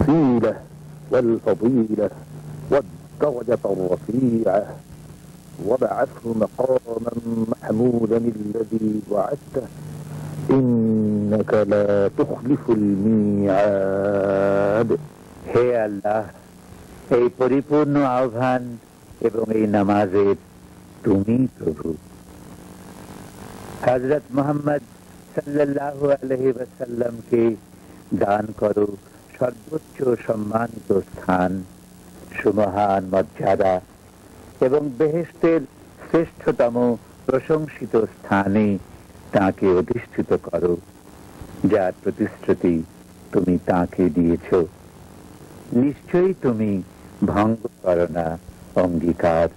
الوسيلة والفضيلة والدرجة الرفيعة وابعثه مقاما محمودا الذي وعدته إنك لا تخلف الميعاد। হে আল্লাহ, এই পরিপূর্ণ আহ্বান এবং এই নামাজের তুমি প্রভু। হযরত মুহাম্মদ সাল্লাল্লাহু আলাইহি ওয়াসাল্লামকে দান করো সর্বোচ্চ সম্মানিত স্থান, সুমহান মর্যাদা এবং বেহেশতের শ্রেষ্ঠতম প্রশংসিত স্থানে তাকে অধিষ্ঠিত করো, যার প্রতিশ্রুতি তুমি তাকে দিয়েছ। নিশ্চয়ই তুমি ভঙ্গ করো না অঙ্গীকার।